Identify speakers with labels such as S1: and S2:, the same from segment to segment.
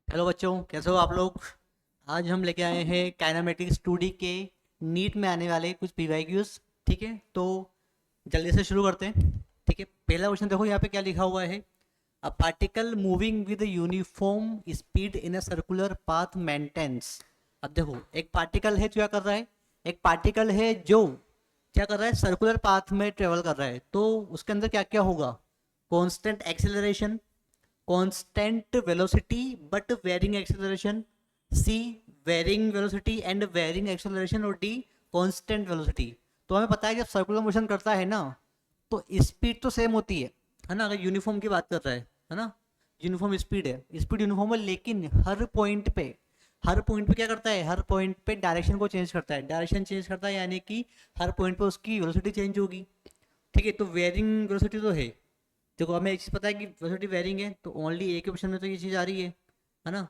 S1: Hello बच्चों, कैसे हो आप लोग। आज हम लेके आए हैं काइनेमेटिक्स 2D के नीट में आने वाले कुछ पीवाईक्यूज। ठीक है, तो जल्दी से शुरू करते हैं। ठीक है, पहला क्वेश्चन देखो यहाँ पे क्या लिखा हुआ है। A particle moving with uniform speed in a circular path maintains. अब देखो, एक पार्टिकल है जो क्या कर रहा है। एक पार्टिकल है जो क्या कर रहा है, सर्कुलर पाथ में ट्रेवल कर रहा है। तो उसके अंदर क्या क्या होगा। Constant acceleration, constant velocity but varying acceleration, C varying velocity and varying acceleration, और D constant velocity। तो हमें पता है जब सर्कुलर मोशन करता है ना, तो स्पीड तो सेम होती है ना। अगर यूनिफॉर्म की बात कर रहा है ना, यूनिफॉर्म स्पीड है, स्पीड यूनिफॉर्म है, लेकिन हर पॉइंट पे क्या करता है, हर पॉइंट पे डायरेक्शन को चेंज करता है। डायरेक्शन चेंज करता है यानी कि हर पॉइंट पे उसकी वेलोसिटी चेंज होगी। ठीक है, तो वेरिंग वेलोसिटी तो है। देखो, हमें एक चीज़ पता है कि वेलोसिटी वेरिंग है, तो ओनली एक ऑप्शन में तो ये चीज़ आ रही है ना।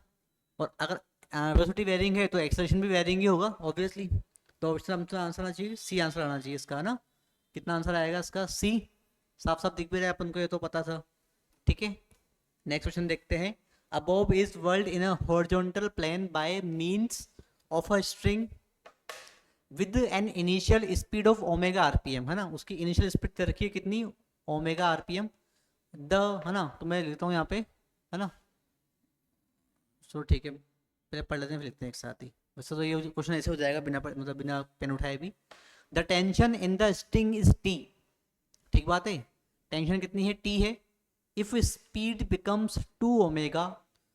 S1: और अगर वेलोसिटी वेरिंग है तो एक्सेलरेशन भी वेरिंग ही होगा ऑब्वियसली। तो ऑप्शन आंसर आना चाहिए सी, आंसर आना चाहिए इसका, है ना। कितना आंसर आएगा इसका, सी। साफ साफ दिख भी रहा है अपन को, ये तो पता था। ठीक है, नेक्स्ट क्वेश्चन देखते हैं। Above is whirled in a horizontal plane by means of a string with an initial speed of omega RPM, है ना। उसकी इनिशियल स्पीड कर रखी है कितनी, ओमेगा आरपीएम। द, है ना, तो मैं लिखता हूँ यहाँ पे, है ना। सो ठीक है, पहले पढ़ लेते हैं फिर लिखते हैं एक साथ ही। वैसे तो ये क्वेश्चन ऐसे हो जाएगा बिना मतलब बिना पेन उठाए भी। The tension in the string is T. ठीक बात है, टेंशन कितनी है, टी है। If speed becomes 2 omega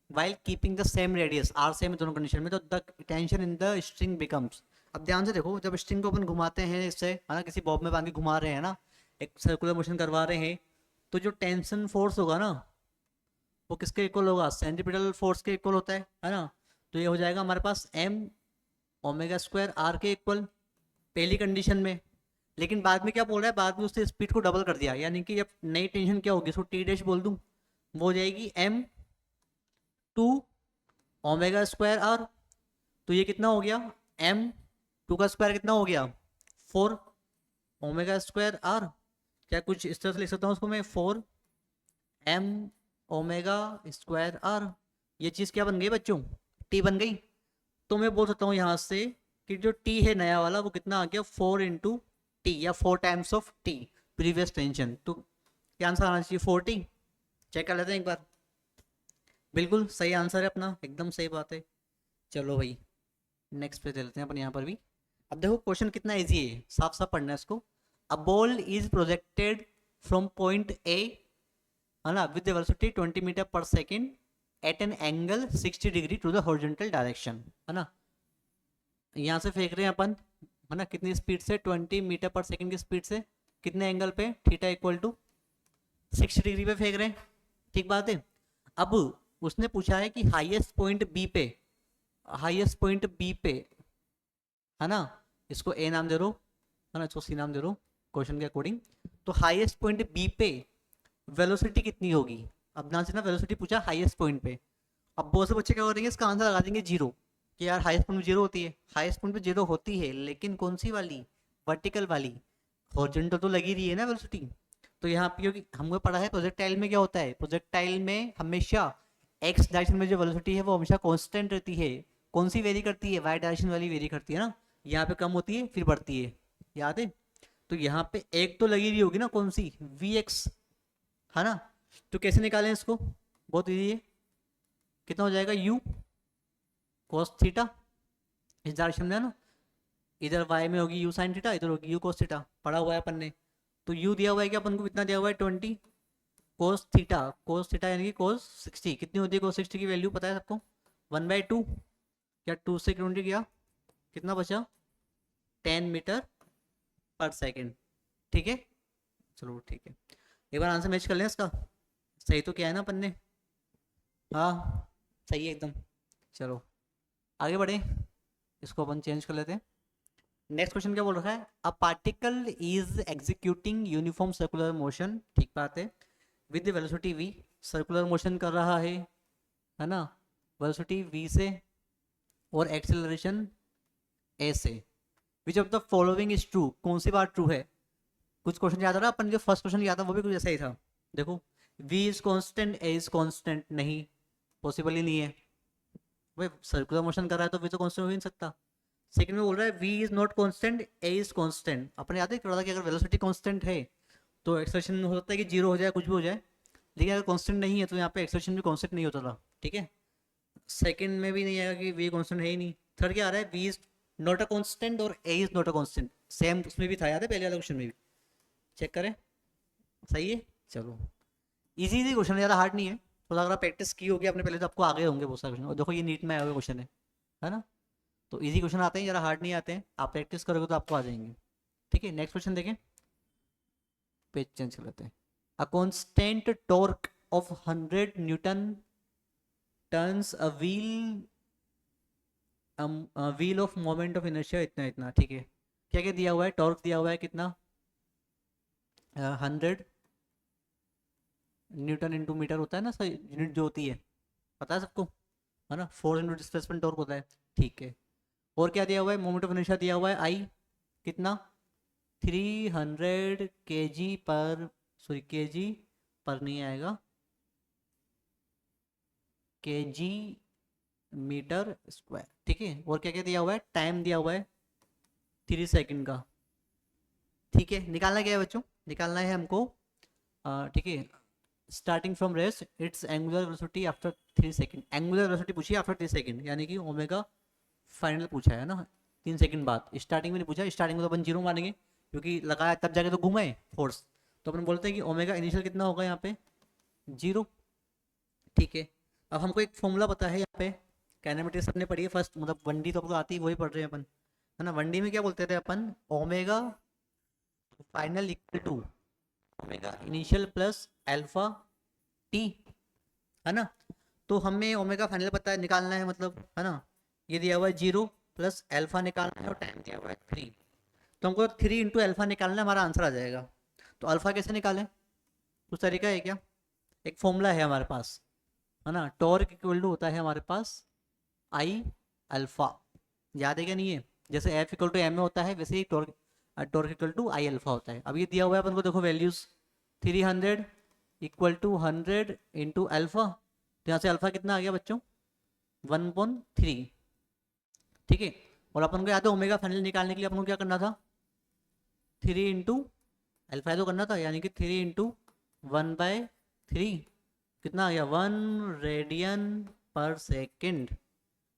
S1: while keeping the same radius, R same दोनों कंडीशन में, तो the tension in the string becomes. अब ध्यान से देखो, जब स्ट्रिंग को अपन घुमाते हैं इससे, है ना, किसी बॉब में बांध के घुमा रहे हैं ना, एक सर्कुलर मोशन करवा रहे हैं, तो जो टेंशन फोर्स होगा ना, वो किसके इक्वल होगा, सेंट्रीपिटल फोर्स के इक्वल होता है ना। तो ये हो जाएगा हमारे पास एम ओमेगा स्क्वायर आर के इक्वल, पहली कंडीशन में। लेकिन बाद में क्या बोल रहा है, बाद में उसने स्पीड को डबल कर दिया, यानी कि जब नई टेंशन क्या होगी, उसको टी डैश बोल दूं, वो हो जाएगी एम 2 ओमेगा स्क्वायर आर। तो ये कितना हो गया, एम टू का स्क्वायर कितना हो गया, 4 ओमेगा स्क्वायर आर। क्या कुछ इस तरह से लिख सकता हूँ उसको मैं, 4 ओमेगा स्क्वायर आर। ये चीज़ क्या बन गई बच्चों, टी बन गई। तो मैं बोल सकता हूँ यहाँ से कि जो टी है नया वाला, वो कितना आ गया, 4 इंटू टी, या 4 times of T previous tension. तो क्या आंसर आना चाहिए, 4 टी। चेक कर लेते हैं एक बार। बिल्कुल सही आंसर है अपना, एकदम सही बात है। चलो भाई, नेक्स्ट पे चलते हैं अपन यहाँ पर भी। अब देखो क्वेश्चन कितना इजी है, साफ साफ पढ़ना है इसको। A ball is projected from point A, है ना, with velocity 20 metre per second at an angle 60 degree to the horizontal direction, है ना। यहाँ से फेंक रहे हैं अपन, है ना, कितनी स्पीड से, 20 मीटर पर सेकेंड की स्पीड से, कितने एंगल पे, थीटा इक्वल टू 60 डिग्री पे फेंक रहे हैं। ठीक बात है। अब उसने पूछा है कि हाईएस्ट पॉइंट बी पे, है ना, इसको ए नाम दे दो, है ना, इसको सी नाम दे दो क्वेश्चन के अकॉर्डिंग। तो हाईएस्ट पॉइंट बी पे वेलोसिटी कितनी होगी। अब ध्यान से ना, वेलोसिटी पूछा हाईएस्ट पॉइंट पे। अब बहुत से बच्चे क्या करेंगे, इसका आंसर लगा देंगे जीरो, कि यार हाईएस्ट पॉइंट पे जीरो होती है। हाईएस्ट पॉइंट पे जीरो होती है, लेकिन कौन सी वाली, वर्टिकल वाली। हॉरिजॉन्टल तो लगी रही है ना वेलोसिटी। तो यहाँ पे क्योंकि हमको पढ़ा है प्रोजेक्टाइल में क्या होता है, प्रोजेक्टाइल में हमेशा एक्स डायरेक्शन में जो वेलोसिटी है वो हमेशा कांस्टेंट रहती है। कौन सी वेरी करती है, वाई डायरेक्शन वाली वेरी करती है ना। यहाँ पे कम होती है फिर बढ़ती है, याद है। तो यहाँ पे एक तो लगी रही होगी ना, कौन सी, वी एक्स, है ना। तो कैसे निकालें इसको, बहुत ईजी है। कितना हो जाएगा, यू cos थीटा, इस डायरेक्शन में है ना। इधर वाई में होगी यू साइन थीटा, इधर होगी यू cos थीटा, पढ़ा हुआ है अपन ने। तो यू दिया हुआ है कि अपन को कितना दिया हुआ है, 20 कोस थीटा यानी कि कोस 60। कितनी होती है कोस 60 की वैल्यू, पता है सबको, 1/2। क्या 2 से 20 गया, कितना बचा, 10 मीटर पर सेकेंड। ठीक है, चलो ठीक है। एक बार आंसर मैच कर लें इसका, सही तो क्या है ना अपन ने, हाँ सही है एकदम। चलो आगे बढ़े, इसको अपन चेंज कर लेते हैं। नेक्स्ट क्वेश्चन क्या बोल रखा है, a particle is executing uniform circular motion, ठीक बात है, with velocity v, circular motion कर रहा है ना, वेलोसिटी v से, और एक्सेलरेशन a से। Which of the following is true, कौन सी बात ट्रू है। कुछ क्वेश्चन याद आ रहा है, अपन जो फर्स्ट क्वेश्चन याद था वो भी कुछ ऐसा ही था। देखो, v is constant, a is constant, नहीं, पॉसिबल ही नहीं है। भाई सर्कुलर मोशन कर रहा है तो वी तो कांस्टेंट हो ही नहीं सकता। सेकंड में बोल रहा है we is not constant, A is constant. अपने याद है क्या था कि अगर वेलोसिटी कांस्टेंट है तो एक्सेलरेशन हो सकता है कि जीरो हो जाए, कुछ भी हो जाए, लेकिन अगर कांस्टेंट नहीं है तो यहाँ पे एक्सेलरेशन भी कांस्टेंट नहीं होता था, ठीक है। सेकंड में भी नहीं आएगा कि वी कांस्टेंट है ही नहीं। थर्ड क्या आ रहा है, we is not a constant और a is not a constant, same उसमें भी था, याद है पहले वाले क्वेश्चन में भी। चेक करें, सही है। चलो, इजी इजी क्वेश्चन है, ज़्यादा हार्ड नहीं है। तो अगर आप प्रैक्टिस की होगी आपने पहले तो आपको आगे होंगे बहुत सारे क्वेश्चन। और देखो ये नीट में आए हुए क्वेश्चन है ना। तो इजी क्वेश्चन आते हैं, ज़रा हार्ड नहीं आते हैं, आप प्रैक्टिस करोगे तो आपको आ जाएंगे। ठीक है, नेक्स्ट क्वेश्चन देखें, पेज चेंज कर लेते हैं। A constant torque of 100 Newton turns a wheel of moment of inertia इतना इतना, ठीक है। क्या क्या दिया हुआ है, टॉर्क दिया हुआ है कितना, 100 न्यूटन इंटू मीटर होता है ना सर, यूनिट जो होती है, पता है सबको, है ना। फोर्स इंटू डिस्प्लेसमेंट टॉर्क होता है, ठीक है। और क्या दिया हुआ है, मोमेंट ऑफ इनर्शिया दिया हुआ है आई, कितना, 300 kg पर, सॉरी kg पर नहीं आएगा, kg मीटर स्क्वायर, ठीक है। और क्या क्या दिया हुआ है, टाइम दिया हुआ है 3 सेकंड का, ठीक है। निकालना क्या है बच्चों, निकालना है हमको, ठीक है, starting from rest it's angular velocity after 3 second. Angular velocity पूछी आफ्टर 3 सेकंड, यानी कि ओमेगा फाइनल पूछा है ना, 3 सेकंड बाद। स्टार्टिंग में नहीं पूछा, स्टार्टिंग में तो अपन जीरो मानेंगे क्योंकि लगाया तब जाके तो घूमा है फोर्स। तो अपन बोलते हैं कि ओमेगा इनिशियल कितना होगा यहाँ पे, जीरो, ठीक है। अब हमको एक फॉर्मूला पता है यहाँ पे, काइनेमेटिक्स अपने पढ़ी है फर्स्ट, मतलब 1D तो आपको आती है, वही पढ़ रहे हैं अपन, है ना। 1D में क्या बोलते थे अपन, omega final equal to omega initial plus alpha t, है ना। तो हमें ओमेगा फाइनल पता है, निकालना है मतलब, है ना। ये दिया हुआ है जीरो, प्लस अल्फा निकालना है और टाइम दिया हुआ है 3। तो हमको 3 इंटू अल्फा निकालना है, हमारा आंसर आ जाएगा। तो अल्फा कैसे निकालें, कुछ तरीका है क्या, एक फॉर्मूला है हमारे पास, है ना। टॉर्क इक्वल टू होता है हमारे पास आई अल्फा, याद है क्या नहीं है। जैसे एफ इक्वल टू एम में होता है वैसे ही torque, torque equal to I alpha होता है। अब ये दिया हुआ है अपन को, देखो values, 300 equal to 100 into alpha, तो यहाँ से अल्फा कितना आ गया बच्चों, 1/3, ठीक है। और अपन को याद है ओमेगा फाइनल निकालने के लिए अपन को क्या करना था, 3 इंटू अल्फा तो करना था, यानी कि 3 इंटू 1/3, कितना आ गया, 1 रेडियन पर सेकेंड।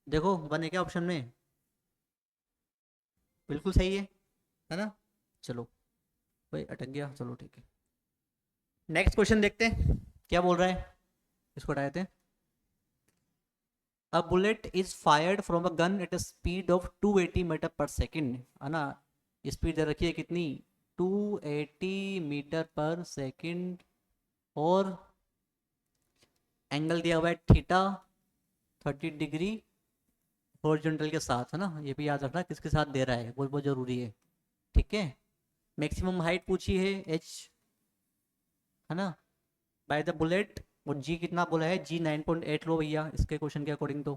S1: देखो वन है क्या ऑप्शन में, बिल्कुल सही है ना। चलो भाई अटक गया, चलो ठीक है। नेक्स्ट क्वेश्चन देखते हैं क्या बोल रहा है, इसको हटा देते हैं। A bullet is fired from a gun at a speed of 280 metre per second, है ना। स्पीड दे रखी है कितनी, 280 मीटर पर सेकेंड, और एंगल दिया हुआ है थीटा 30 डिग्री हॉरिजॉन्टल के साथ, है ना। ये भी याद रखना किसके साथ दे रहा है, बहुत बहुत जरूरी है, ठीक है। मैक्सिमम हाइट पूछी है एच, है ना, बाय द बुलेट। और जी कितना बोला है, जी 9.8 लो भैया इसके क्वेश्चन के अकॉर्डिंग तो,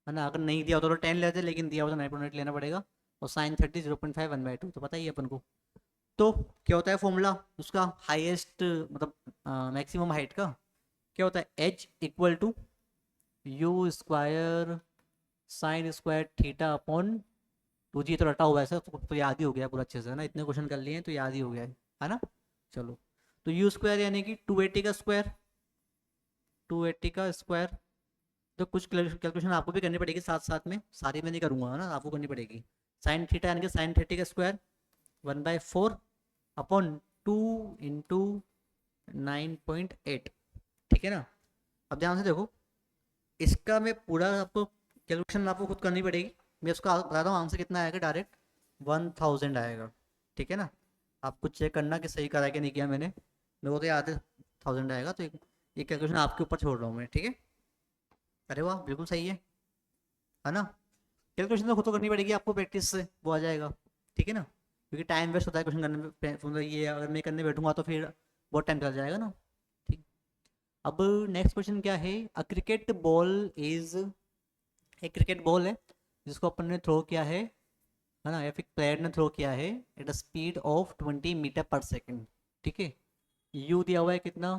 S1: है ना। अगर नहीं दिया होता तो 10 लेते, लेकिन दिया होता 9.8 लेना पड़ेगा। और साइन 30 0.5 1/2 तो पता ही है अपन को। तो क्या होता है फॉर्मूला उसका, हाईएस्ट मतलब मैक्सिमम हाइट का, क्या होता है, H equal to U square sine square theta upon 2G। तो रटा हुआ है सर, तो याद ही हो गया पूरा अच्छे से, है ना। इतने क्वेश्चन कर लिए हैं तो याद ही हो गया है ना। चलो, तो यू स्क्वायर यानी कि 280 का स्क्वायर, 280 का स्क्वायर। तो कुछ कैलकुलेशन आपको भी करनी पड़ेगी साथ साथ में, सारी मैं नहीं करूँगा, है ना, आपको करनी पड़ेगी। साइन थीटा यानी कि साइन 30 का स्क्वायर 1/4 अपॉन 2 इंटू 9.8, ठीक है ना। अब ध्यान से देखो, इसका मैं पूरा आपको कैलकुलेशन आपको खुद करनी पड़ेगी। मैं उसका बताता हूँ आंसर कितना आएगा, डायरेक्ट 1000 आएगा, ठीक है ना। आप कुछ चेक करना कि सही करा कि नहीं किया मैंने, मेरे को तो याद है 1000 आएगा। तो ये कैलकुलेशन आपके ऊपर छोड़ रहा हूँ मैं, ठीक है। अरे वाह, बिल्कुल सही है ना। कैलकुलेशन तो खुद तो करनी पड़ेगी आपको, प्रैक्टिस से वो आ जाएगा, ठीक है ना। क्योंकि टाइम वेस्ट होता है क्वेश्चन करने में, मतलब ये अगर मैं करने बैठूंगा तो फिर बहुत टाइम चला जाएगा ना, ठीक। अब नेक्स्ट क्वेश्चन क्या है, अ क्रिकेट बॉल इज, एक क्रिकेट बॉल है जिसको अपन ने थ्रो किया है ना, या फिर प्लेयर ने थ्रो किया है at a speed of 20 metre per second, ठीक है। यू दिया हुआ है कितना,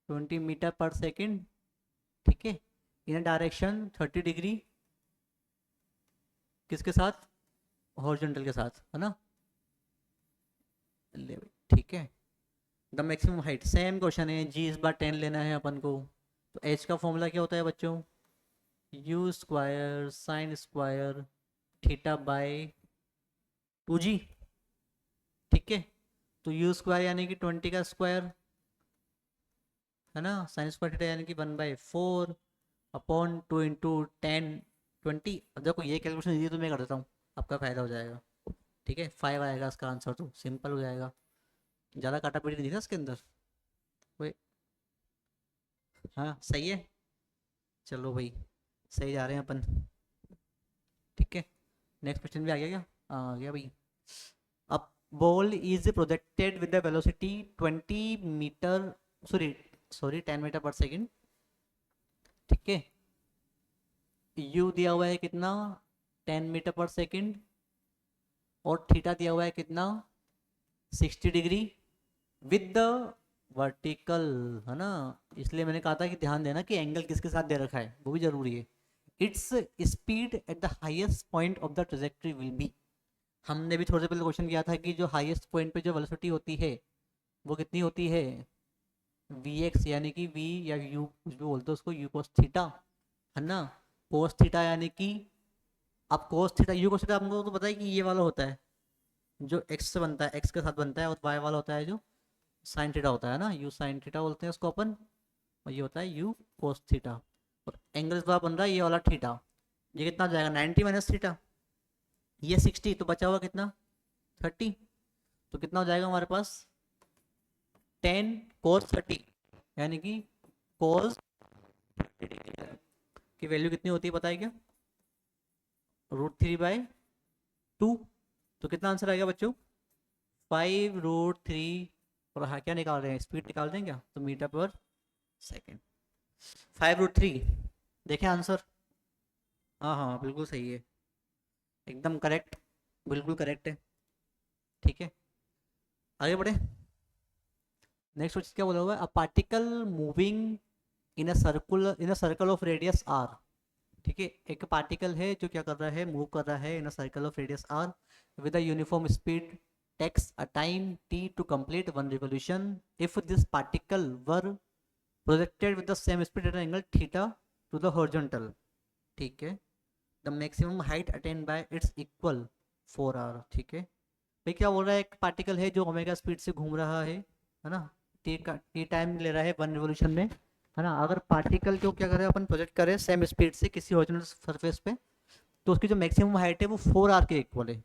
S1: 20 मीटर पर सेकेंड, ठीक है। इन डायरेक्शन 30 डिग्री किसके साथ, हॉरिजॉन्टल के साथ, है ना। ले भाई, ठीक है। The maximum height, same question है, जी इस बार 10 लेना है अपन को। तो एच का फॉर्मूला क्या होता है बच्चों, you square sine square theta by 2g, ठीक है। तो यू स्क्वायर यानी कि 20 का स्क्वायर, है ना, साइन स्क्वायर थीटा यानी कि 1/4 अपॉन 2 इंटू 10 20। देखो ये कैलकुलेशन इजी तो मैं कर देता हूँ, आपका फायदा हो जाएगा, ठीक है। 5 आएगा इसका आंसर, तो सिंपल हो जाएगा, ज़्यादा काटा पीटी नहीं था इसके अंदर कोई। हाँ सही है, चलो भाई सही जा रहे हैं अपन, ठीक है। नेक्स्ट क्वेश्चन भी आ गया क्या, हाँ आ गया भाई। अब ball is projected with the velocity 20 metre, sorry sorry 10 metre per second, ठीक है। यू दिया हुआ है कितना, 10 मीटर पर सेकेंड, और थीटा दिया हुआ है कितना, 60 डिग्री विद द वर्टिकल, है ना। इसलिए मैंने कहा था कि ध्यान देना कि एंगल किसके साथ दे रखा है, वो भी जरूरी है। Its speed at the highest point of the trajectory will be, हमने भी थोड़ी देर पहले क्वेश्चन किया था कि जो हाईएस्ट पॉइंट पे जो वेलोसिटी होती है वो कितनी होती है, वी एक्स, यानी कि वी या यू कुछ भी बोलते हो उसको, यू कोस थीटा, है ना। कोस थीटा यानी कि, अब cos theta you cos theta हमको तो पता है कि ये वाला होता है जो एक्स से बनता है, एक्स के साथ बनता है, और वाई वाला होता है जो साइन थीटा होता है ना, यू साइन थीटा बोलते हैं उसको अपन, और ये होता है यू कोस थीटा। और एंगल इस बार बन रहा है ये वाला थीटा, ये कितना हो जाएगा 90 माइनस थीटा, ये 60, तो बचा हुआ कितना 30, तो कितना हो जाएगा हमारे पास 10 कोस 30, यानी कि कोस की वैल्यू कितनी होती है पता है क्या, √3/2। तो कितना आंसर आएगा बच्चों, 5√3। और हाँ क्या निकाल रहे हैं, स्पीड निकाल दें क्या, तो मीटर पर सेकेंड, 5√3, देखें आंसर, हाँ हाँ बिल्कुल सही है, एकदम करेक्ट, बिल्कुल करेक्ट है, ठीक है। आगे बढ़े, नेक्स्ट क्वेश्चन क्या बोला हुआ है, a particle moving in a circle of radius R, ठीक है। एक पार्टिकल है जो क्या कर रहा है, मूव कर रहा है in a circle of radius r with a uniform speed takes a time t to complete one revolution. If this particle were projected with the same speed at an angle theta to the horizontal, ठीक है, the maximum height attained by its equal 4r, ठीक है। भाई क्या बोल रहा है, एक पार्टिकल है जो ओमेगा स्पीड से घूम रहा है ना, टी टाइम ले रहा है 1 रिवोल्यूशन में, है ना। अगर पार्टिकल को क्या करें अपन, प्रोजेक्ट करें सेम स्पीड से किसी हॉरिजॉन्टल सरफेस पे, तो उसकी जो मैक्सिमम हाइट है वो 4r के इक्वल है।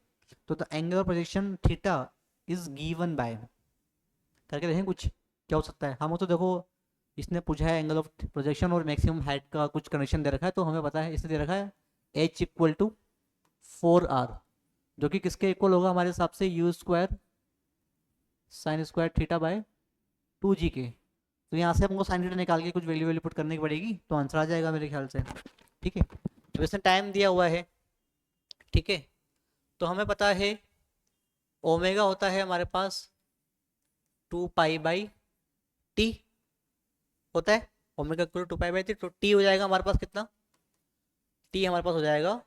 S1: तो the angle of projection theta is given by, करके देखें कुछ क्या हो सकता है। हम तो देखो इसने पूछा है एंगल ऑफ प्रोजेक्शन और मैक्सिमम हाइट का कुछ कनेक्शन दे रखा है, तो हमें पता है इसने दे रखा है h इक्वल टू 4r, जो कि किसके इक्वल होगा हमारे हिसाब से, you square sine square theta by 2g के। तो यहाँ से हमको साइन थीटा निकाल के कुछ वैल्यू वैल्यू पुट करने की पड़ेगी, तो आंसर आ जाएगा मेरे ख्याल से, ठीक है। तो इसने टाइम दिया हुआ है, ठीक है। तो हमें पता है ओमेगा होता है हमारे पास 2π/t होता है, ओमेगा इक्वल 2π/t, तो t हो जाएगा हमारे पास कितना, t हमारे पास हो जाएगा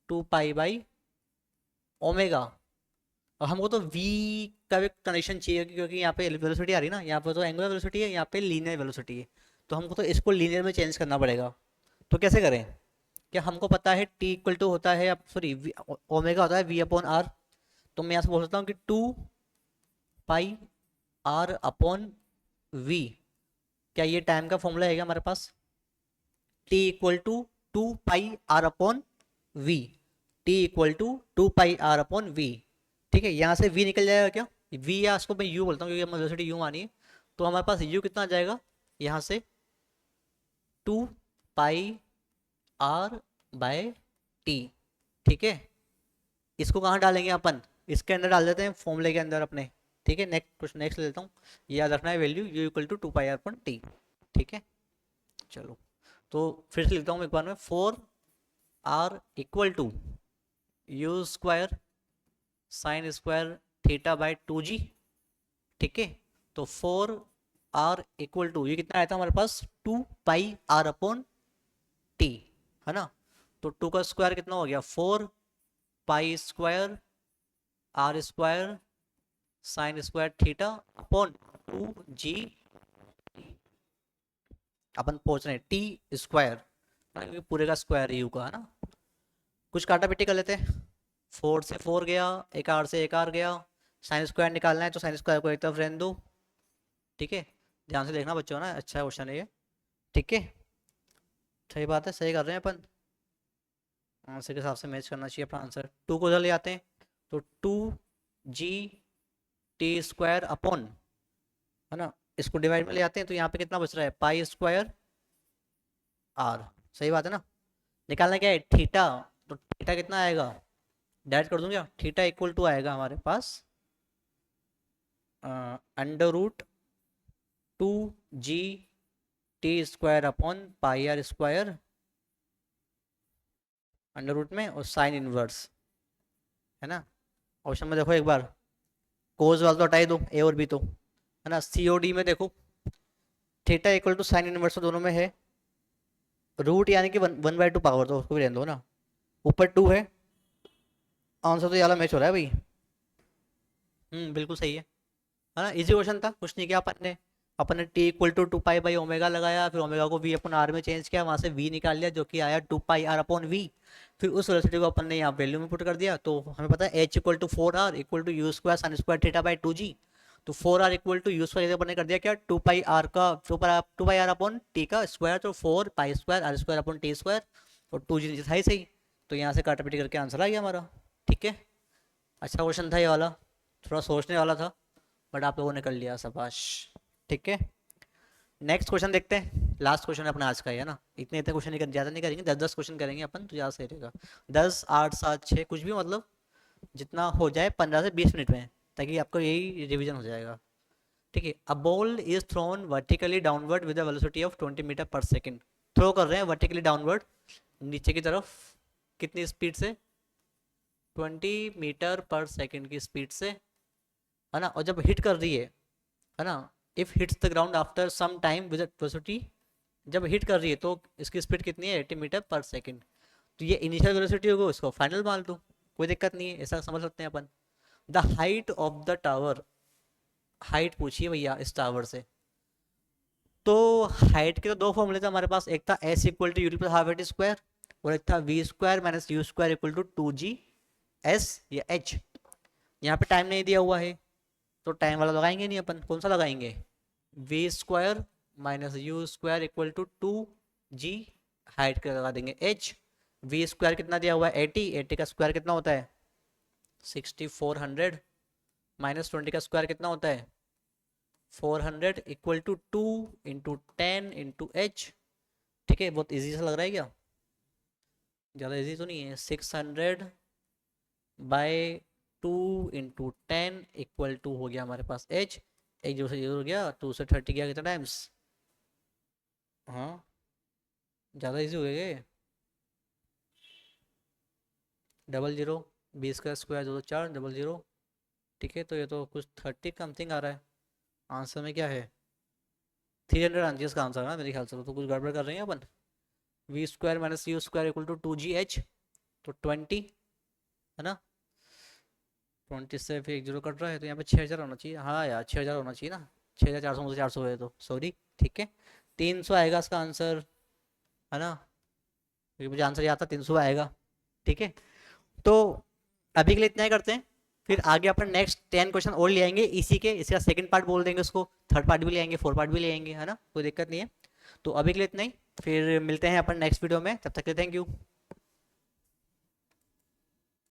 S1: 2π/ओमेगा। और हमको तो v का भी कनेक्शन चाहिए, क्योंकि यहाँ पे वेलोसिटी आ रही है ना, यहाँ पे तो एंगुलर वेलोसिटी है, यहाँ पे लीनियर वेलोसिटी है, तो हमको तो इसको लीनियर में चेंज करना पड़ेगा। तो कैसे करें, क्या हमको पता है t इक्वल टू होता है, सॉरी ओमेगा होता है v/r, तो मैं यहाँ से बोल सकता हूँ कि 2πr/v, क्या ये टाइम का फॉर्मूला है क्या हमारे पास, t equal to 2πr/v, t equal to 2πr/v, ठीक है। यहाँ से v निकल जाएगा क्या, v या इसको मैं u बोलता हूँ क्योंकि वेलोसिटी u मानी है, तो हमारे पास u कितना आ जाएगा यहाँ से 2πr/t, ठीक है। इसको कहाँ डालेंगे अपन, इसके अंदर डाल देते हैं फॉर्मूले के अंदर अपने, ठीक है। नेक्स्ट क्वेश्चन नेक्स्ट लेता हूँ, याद रखना है value u equal to 2πr/t, ठीक है। चलो तो फिर से लिखता हूँ एक बार में, 4r equal to U square sine square theta by 2g, ठीक है। तो 4r इक्वल टू, ये कितना आया था हमारे पास 2πr/t, टी, है ना। तो 2 का स्क्वायर कितना हो गया 4 pi square R square sine square theta upon 2 G, अपन पहुंच रहे हैं टी स्क्वायर, पूरे का स्क्वायर यू का, है ना। कुछ काटा पिटी कर लेते हैं। 4 से 4 गया, एक आर से एक आर गया, साइन स्क्वायर निकालना है तो साइन स्क्वायर को एक तरफ रहने दो, ठीक है। ध्यान से देखना बच्चों ना, अच्छा क्वेश्चन है ये, ठीक है। सही बात है, सही कर रहे हैं अपन, आंसर के हिसाब से मैच करना चाहिए अपना आंसर। 2 को उधर ले आते हैं तो 2 जी टी स्क्वायर अपॉन, है ना, इसको डिवाइड में ले आते हैं तो यहाँ पे कितना बच रहा है पाई स्क्वायर आर, सही बात है ना। निकालना क्या है थीटा, तो थीटा कितना आएगा, डायरेक्ट कर दूं क्या, थीटा इक्वल टू आएगा हमारे पास under root 2 g t square upon pi r square under root में और साइन इनवर्स, है ना। ऑप्शन में देखो एक बार, कोस वाला तो हटाई दो, ए और बी तो, है ना। सी ओ डी में देखो theta equal to sine inverse दोनों में है, रूट यानी कि 1/2 पावर, तो उसको भी रहने दो ना, ऊपर 2 है, आंसर तो ये वाला मैच हो रहा है भाई। बिल्कुल सही है ना। इजी क्वेश्चन था, कुछ नहीं किया अपन ने टी इक्वल टू 2 पाई/ओमेगा लगाया, फिर ओमेगा को वी अपॉन आर में चेंज किया, वहां से वी निकाल लिया जो कि आया 2 पाई/आर/वी। फिर उस वेलोसिटी को अपन ने यहाँ वैल्यू में पुट कर दिया, तो हमें पता है H equal to 4r equal to U square sine square theta by 2g। तो 4r equal to U square अपन ने कर दिया क्या 2 पाई/आर का 2 पाई/आर/टी का स्क्वायर, तो 4 पाई स्क्वायर r स्क्वायर/टी स्क्वायर, और 2g नीचे था ही सही, तो यहाँ से काटापिटी करके आंसर आ गया हमारा, ठीक है। अच्छा क्वेश्चन था ये वाला, थोड़ा सोचने वाला था बट आप लोगों ने कर लिया, शाबाश, ठीक है। नेक्स्ट क्वेश्चन देखते हैं, लास्ट क्वेश्चन अपना आज का है ना, इतने इतने क्वेश्चन नहीं, ज़्यादा नहीं करेंगे, 10-10 क्वेश्चन करेंगे अपन तो ज़्यादा सही रहेगा। 10, 8, 7, 6 कुछ भी, मतलब जितना हो जाए 15 से 20 मिनट में, ताकि आपको यही रिवीजन हो जाएगा, ठीक है। A ball is thrown vertically downward with a velocity of 20 metre per second, throw कर रहे हैं वर्टिकली डाउनवर्ड नीचे की तरफ, कितनी स्पीड से 20 मीटर पर सेकेंड की स्पीड से, है ना। और जब हिट कर रही है ना, if hits the ground after some time with velocity, जब हिट कर रही है तो इसकी स्पीड कितनी है 80 मीटर पर सेकेंड, तो ये इनिशियल वेलोसिटी होगी, उसको फाइनल मान लो, कोई दिक्कत नहीं है, ऐसा समझ सकते हैं अपन। The height of the tower, height पूछिए भैया इस टावर से, तो हाइट के तो दो फॉर्मूले थे हमारे पास, एक था S equal to U plus half at square, और एक था V square minus you square equal to 2g S या एच। यहाँ पे टाइम नहीं दिया हुआ है तो टाइम वाला लगाएंगे नहीं अपन, कौन सा लगाएंगे, V square minus you square equal to 2g, height का लगा देंगे h, वी स्क्वायर कितना दिया हुआ है 80, 80 का स्क्वायर कितना होता है 6400, माइनस 20 का स्क्वायर कितना होता है 400 equal to 2 into 10 into H, ठीक है। बहुत इजी सा लग रहा है क्या, ज़्यादा इजी तो नहीं है। 600 बाय 2 इंटू 10 इक्वल टू हो गया हमारे पास h, एक 0 से 0 हो गया, 2 से 30 गया कितना टाइम्स, हाँ ज़्यादा इजी हो गया ये, 00, 20 का स्क्वायर 2 4 00, ठीक है। तो ये तो कुछ 30 समथिंग आ रहा है, आंसर में क्या है 300 आंसर इसका आंसर है ना मेरे ख्याल से, तो कुछ गड़बड़ कर रहे हैं अपन। V square minus you square equal to 2gh, तो 20, है ना, 20 से फिर 1 0 कट रहा है, तो यहाँ पे 6000 होना चाहिए, हाँ यार 6000 होना चाहिए ना, 6400 से 400 है तो सॉरी, ठीक है। 300 आएगा इसका आंसर, है ना, क्योंकि मुझे आंसर याद था 300 आएगा, ठीक है। तो अभी के लिए इतना ही करते हैं, फिर आगे अपन नेक्स्ट 10 क्वेश्चन और ले आएंगे इसी के, इसका सेकंड पार्ट बोल देंगे उसको, थर्ड पार्ट भी ले आएंगे, फोर्थ पार्ट भी ले आएंगे, है ना, कोई दिक्कत नहीं है। तो अभी के लिए इतना ही, फिर मिलते हैं अपन नेक्स्ट वीडियो में, तब तक के लिए थैंक यू।